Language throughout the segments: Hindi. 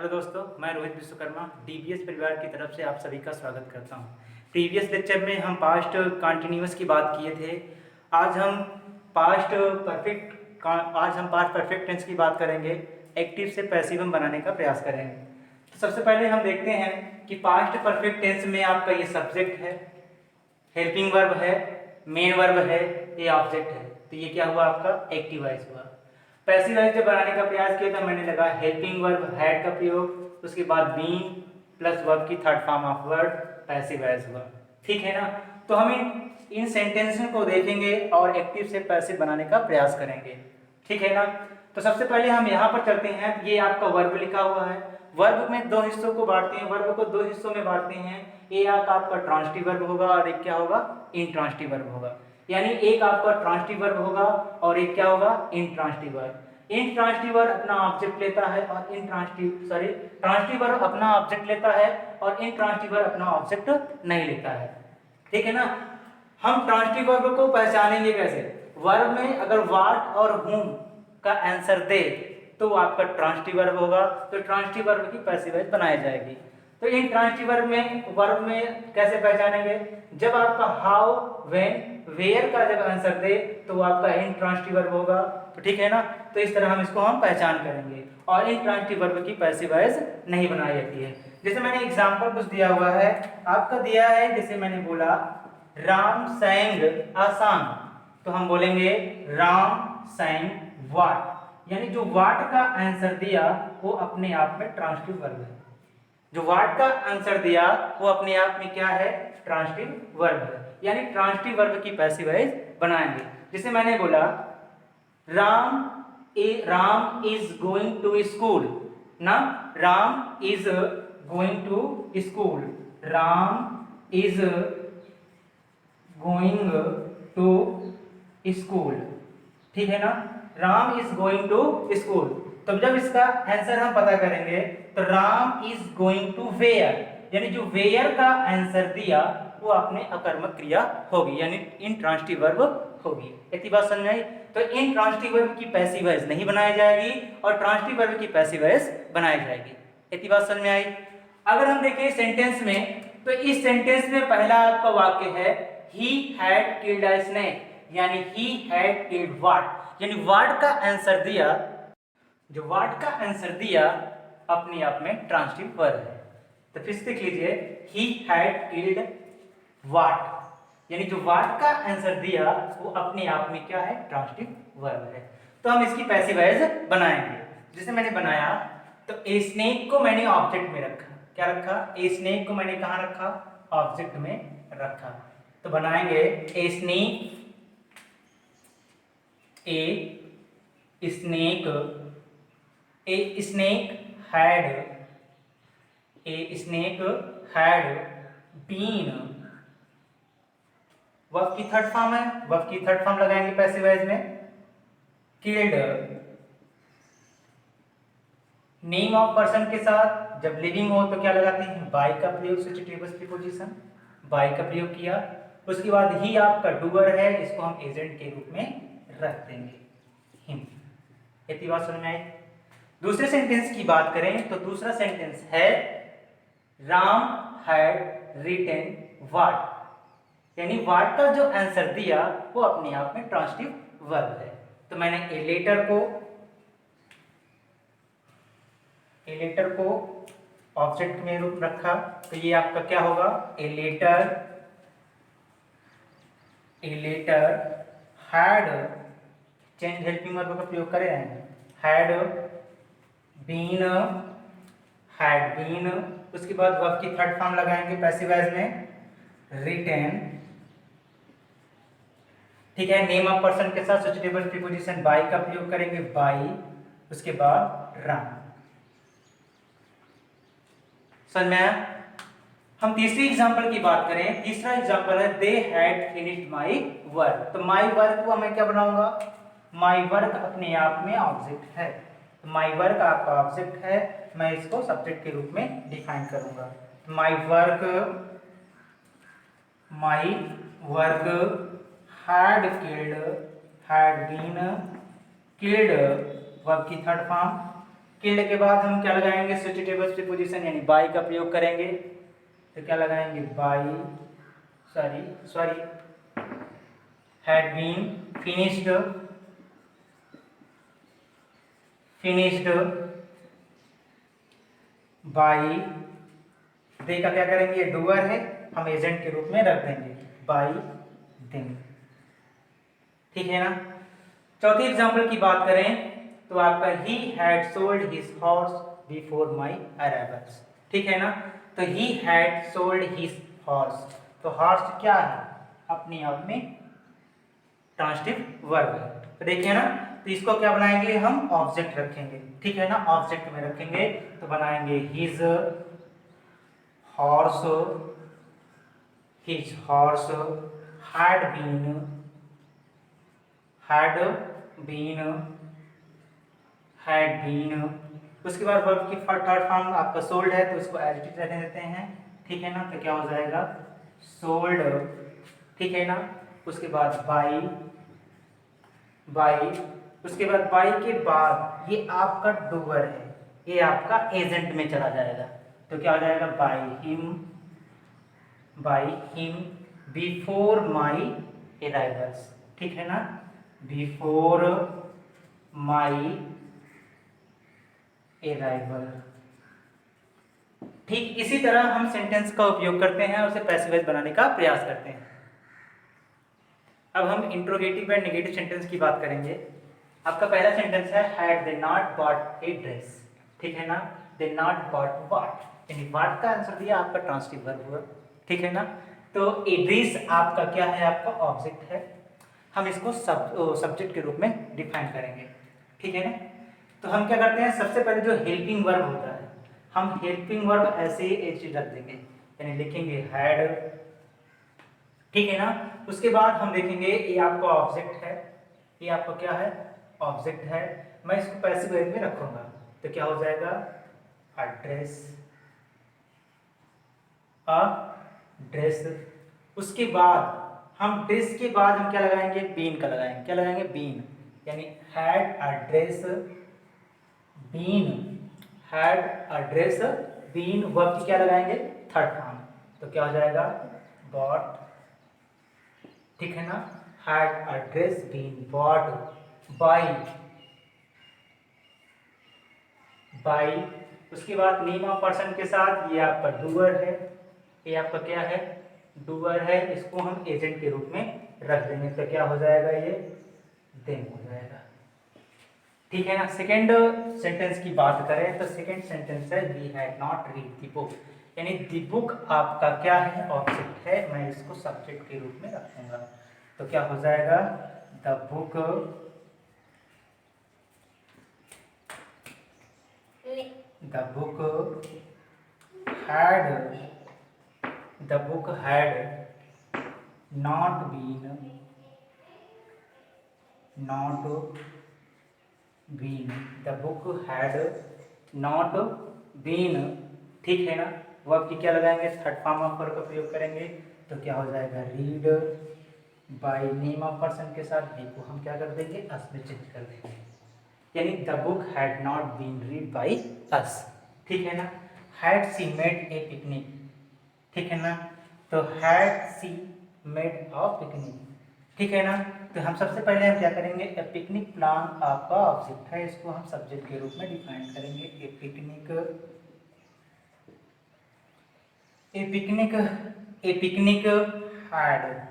हेलो दोस्तों, मैं रोहित विश्वकर्मा डीबीएस परिवार की तरफ से आप सभी का स्वागत करता हूं। प्रीवियस लेक्चर में हम पास्ट कंटिन्यूअस की बात किए थे। आज हम पास्ट परफेक्ट टेंस की बात करेंगे। एक्टिव से पैसिव हम बनाने का प्रयास करेंगे। तो सबसे पहले हम देखते हैं कि पास्ट परफेक्ट टेंस में आपका ये सब्जेक्ट है, हेल्पिंग वर्ब है, मेन वर्ब है, ये ऑब्जेक्ट है। तो ये क्या हुआ? आपका एक्टिव वॉइस हुआ। पैसिव वॉइस जब बनाने का प्रयास किया था, मैंने लगा हेल्पिंग वर्ब हैड का प्रयोग, उसके बाद बीइंग प्लस वर्ब की third form of word passive voice हुआ। ठीक है ना? तो हम इन सेंटेंस को देखेंगे और एक्टिव से पैसिव बनाने का प्रयास करेंगे। ठीक है ना? तो सबसे पहले हम यहाँ पर चलते हैं। ये आपका वर्ब लिखा हुआ है। वर्ब में दो हिस्सों को बांटते हैं, वर्ब को दो हिस्सों में बांटते हैं। एक आपका ट्रांजिटिव वर्ब होगा और एक क्या होगा? इंट्रांजिटिव वर्ब होगा। यानी एक आपका ट्रांजिटिव वर्ब होगा और एक क्या होगा? Intransitive verb. इंट्रांजिटिव वर्ब अपना ऑब्जेक्ट लेता है और ट्रांजिटिव वर्ब अपना ऑब्जेक्ट लेता है और इंट्रांजिटिव वर्ब अपना ऑब्जेक्ट नहीं लेता है। ठीक है ना? हम ट्रांजिटिव वर्ब को पहचानेंगे कैसे? वर्ब में अगर व्हाट और whom का आंसर दे तो वो आपका ट्रांजिटिव वर्ब होगा। तो ट्रांजिटिव वर्ब की पैसिव वॉइस बनाई जाएगी। तो इन ट्रांजिटिव वर्ब में कैसे पहचानेंगे? जब आपका हाउ, व्हेन, वेयर का जब आंसर दे तो वो आपका इंट्रांजिटिव वर्ब होगा। तो ठीक है ना? तो इस तरह हम इसको पहचान करेंगे और इंट्रांजिटिव वर्ब की पैसिव वॉइस नहीं बनाई जाती है। जैसे मैंने एग्जांपल कुछ दिया हुआ है, आपका दिया है, जैसे मैंने बोला राम sang a song, तो हम बोलेंगे राम sang what, यानी जो वाट का आंसर दिया वो अपने आप में ट्रांजिटिव वर्ब है। जो वाट का आंसर दिया वो अपने आप में क्या है? ट्रांजिटिव वर्ब है। यानी ट्रांजिटिव वर्ब की पैसिव वॉइस बनाएंगे। जैसे मैंने बोला Ram is going to school ना, Ram is going to school, Ram is going to school. ठीक है ना? Ram is going to school. तो जब इसका आंसर हम पता करेंगे तो Ram is going to where, यानी जो वेयर का आंसर दिया वो अपने अकर्मक क्रिया होगी, यानी इंट्रांजिटिव वर्ब होगी। इतनी बात समझ आई? तो इंट्रांजिटिव वर्ब की पैसिव वॉइस नहीं बनाई जाएगी और ट्रांजिटिव वर्ब की पैसिव वॉइस बनाई जाएगी। इतनी बात समझ में आई? अगर हम देखें सेंटेंस में, तो इस सेंटेंस में पहला आपका वाक्य है he had killed a snake, यानी he had killed what, यानी what का आंसर दिया, जो what का आंसर दिया अपने आप में ट्रांजिटिव वर्ब है। तो फिर से देख लीजिए, he had killed what, यानी जो what का आंसर दिया वो अपने आप में क्या है? ट्रांजिटिव वर्ब है। तो हम इसकी पैसिव वॉइस बनाएंगे। जैसे मैंने बनाया, तो ए स्नेक को मैंने ऑब्जेक्ट में रखा। क्या रखा? ए स्नेक को मैंने कहाँ रखा? ऑब्जेक्ट में रखा। तो बनाएंगे a snake had been, verb की थर्ड फॉर्म है, वर्ब की थर्ड फॉर्म लगाएंगे पैसिव वॉइस में। किल्ड, नेम ऑफ पर्सन के साथ जब लिविंग हो तो क्या लगाते हैं? बाय का प्रयोग, सब्स्टिट्यूटिव प्रीपोजिशन बाय का प्रयोग किया। उसके बाद ही आपका डूअर है, इसको हम एजेंट के रूप में रख देंगे, हिम। इतनी बात समझ में आई? दूसरे सेंटेंस की बात करें तो दूसरा सेंटेंस है राम हैड रिटन व्हाट, यानी व्हाट का जो आंसर दिया वो अपने आप में ट्रांजिटिव वर्ब है। तो मैंने ए लेटर को ऑब्जेक्ट में रूप रखा, तो ये आपका क्या होगा? A letter had, change helping verb का प्रयोग करें, हैड बीन, उसके बाद वर्ब की थर्ड फॉर्म लगाएंगे पैसिव वॉइस में, रिटन। ठीक है? नेम ऑफ पर्सन के साथ सब्स्टिट्यूटिव प्रीपोजिशन बाय का प्रयोग करेंगे, बाय, उसके बाद रन। समझ में आया? हम तीसरी एग्जांपल की बात करें। तीसरा एग्जांपल है they had finished my work. तो माय वर्क को मैं क्या बनाऊंगा? माय वर्क अपने आप में ऑब्जेक्ट है, तो माय वर्क आपका ऑब्जेक्ट है, मैं इसको सब्जेक्ट के रूप में डिफाइन करूंगा। My work had been killed, verb की थर्ड फॉर्म किल्ड के बाद हम क्या लगाएंगे, सब्स्टिट्यूटिव प्रीपोजिशन यानी बाई का प्रयोग करेंगे। तो क्या लगाएंगे, by sorry had been finished by, they का क्या करेंगे, डूअर है, हम एजेंट के रूप में रख देंगे बाई देम। ठीक है ना। चौथी एग्जाम्पल की बात करें तो आपका he had sold his horse before my arrivals. ठीक है ना। तो he had sold his horse, तो हॉर्स क्या है, अपने आप में ट्रांसिटिव वर्ब है। तो देखिए ना, तो इसको क्या बनाएंगे, हम ऑब्जेक्ट रखेंगे। ठीक है ना, ऑब्जेक्ट में रखेंगे तो बनाएंगे हिज हॉर्स had been। उसके बाद वर्ब की थर्ड फॉर्म आपका सोल्ड है तो उसको एज इट इज रहने देते हैं। ठीक है ना, तो क्या हो जाएगा, सोल्ड। ठीक है ना। उसके बाद बाई, उसके बाद बाई के बाद ये आपका डूअर है, ये आपका एजेंट में चला जाएगा। तो क्या हो जाएगा, by him before my arrivals. ठीक है ना, बिफोर माई अराइवल। ठीक इसी तरह हम सेंटेंस का उपयोग करते हैं और उसे पैसिव बनाने का प्रयास करते हैं। अब हम इंट्रोगेटिव एंड नेगेटिव सेंटेंस की बात करेंगे। आपका पहला सेंटेंस है had they not bought a dress. ठीक है ना, दे नॉट बॉट व्हाट, यानी व्हाट का आंसर दिया आपका ट्रांसिटिव वर्ब हुआ। ठीक है ना। तो ए ड्रेस आपका क्या है, आपका ऑब्जेक्ट है, हम इसको सब्जेक्ट के रूप में डिफाइन करेंगे। ठीक है ना। तो हम क्या करते हैं, सबसे पहले जो हेल्पिंग वर्ब होता है, हम हेल्पिंग वर्ब ऐसे ही रख देंगे, यानी लिखेंगे हैड। ठीक है ना। उसके बाद हम देखेंगे ये आपका ऑब्जेक्ट है, ये आपका क्या है, ऑब्जेक्ट है। मैं इसको पैसिव वॉइस में रखूंगा तो क्या हो जाएगा, ड्रेस, ड्रेस। उसके बाद हम ड्रेस के बाद हम क्या लगाएंगे, बीन का लगाएंगे। क्या लगाएंगे, बीन, यानी had a dress been, had a dress been. Verb की क्या लगाएंगे, थर्ड फॉर्म, तो क्या हो जाएगा, बॉट। ठीक है ना, had a dress been bought by. उसके बाद नेम ऑफ पर्सन के साथ ये आपका डूअर है, ये आपका क्या है, डूअर है, इसको हम एजेंट के रूप में रख देंगे तो क्या हो जाएगा, ये देम हो जाएगा। ठीक है ना। सेकेंड सेंटेंस की बात करें तो सेकेंड सेंटेंस है we had not read the book, यानी द बुक आपका क्या है, ऑब्जेक्ट है, मैं इसको सब्जेक्ट के रूप में रखूंगा तो क्या हो जाएगा, the book had not been, the book had not been। ठीक है ना। वर्ब की क्या लगाएंगे, थर्ड फॉर्म ऑफ वर्ब का प्रयोग करेंगे तो क्या हो जाएगा, read by name of person के साथ बी को हम क्या कर देंगे, अस में चेंज कर देंगे, यानी the book had not been read by us. ठीक है ना। Had she made a picnic. ठीक है ना, तो had she made a picnic. ठीक है ना। तो हम सबसे पहले हम क्या करेंगे, ए पिकनिक प्लान आपका ऑब्जेक्ट है, इसको हम सब्जेक्ट के रूप में डिफाइन करेंगे। ए पिकनिक हैड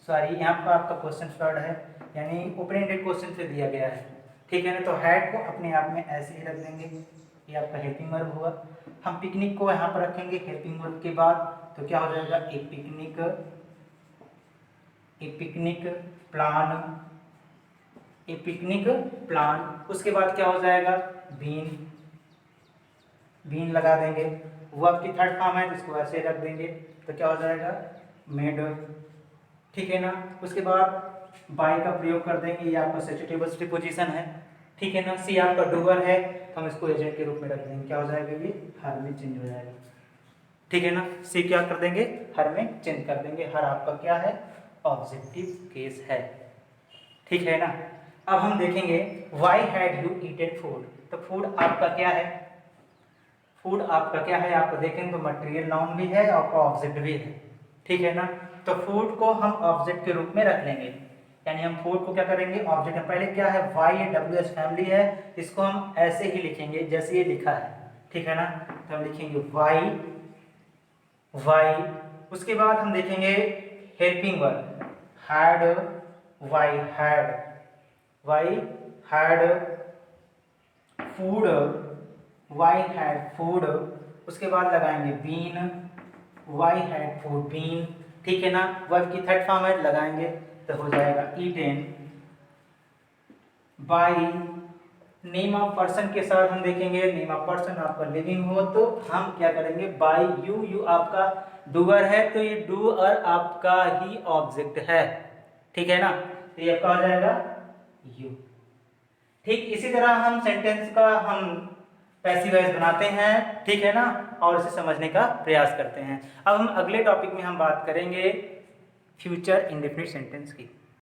सॉरी यहाँ पर आपका क्वेश्चन वर्ड है, यानी ओपन एंडेड क्वेश्चन से दिया गया है। ठीक है ना, तो हैड को अपने आप में ऐसे ही रख देंगे, ये आपका हेल्पिंग वर्ब हुआ। हम पिकनिक को यहाँ पर रखेंगे हेल्पिंग वर्ब के बाद तो क्या हो जाएगा, ए पिकनिक प्लान। उसके बाद क्या हो जाएगा, बीन लगा देंगे। वर्ब की थर्ड फॉर्म है तो इसको ऐसे रख देंगे तो क्या हो जाएगा, मेड। ठीक है ना। उसके बाद बाय का प्रयोग कर देंगे, ये आपका सब्स्टिट्यूटिव प्रीपोजिशन है। ठीक है ना। सी आपका डूअर है तो हम इसको एजेंट के रूप में रख देंगे, क्या हो जाएगा, ये हर में चेंज हो जाएगा। ठीक है ना। सी क्या कर देंगे, हर में चेंज कर देंगे, हर आपका क्या है, ऑब्जेक्टिव केस है। ठीक है ना। अब हम देखेंगे why had you eaten food. तो फूड आपका क्या है, फूड आपका क्या है, आपको देखेंगे तो मटेरियल नाउन भी है, आपका ऑब्जेक्ट भी है, ठीक है ना। तो फूड को हम ऑब्जेक्ट के रूप में रख लेंगे, यानी हम फूड को क्या करेंगे, ऑब्जेक्ट में। पहले क्या है, वाई है, डब्ल्यू एच फैमिली है, इसको हम ऐसे ही लिखेंगे जैसे ये लिखा है, ठीक है ना। तो हम लिखेंगे वाई वाई, उसके बाद हम देखेंगे helping verb had, why had, why had food, why had food, उसके बाद लगाएंगे been, why had food been, ठीक है ना। वर्ब की थर्ड फॉर्म है, लगाएंगे तो हो जाएगा eaten by. Name of person के साथ हम देखेंगे, नेम ऑफ पर्सन आपका लिविंग हो तो हम क्या करेंगे, बाई यू, यू आपका डूअर है तो ये डूअर आपका ही ऑब्जेक्ट है, ठीक है ना। तो ये आपका हो जाएगा यू। ठीक इसी तरह हम सेंटेंस का हम पैसिव वॉइस बनाते हैं, ठीक है ना, और इसे समझने का प्रयास करते हैं। अब हम अगले टॉपिक में हम बात करेंगे फ्यूचर इंडेफिनिट सेंटेंस की।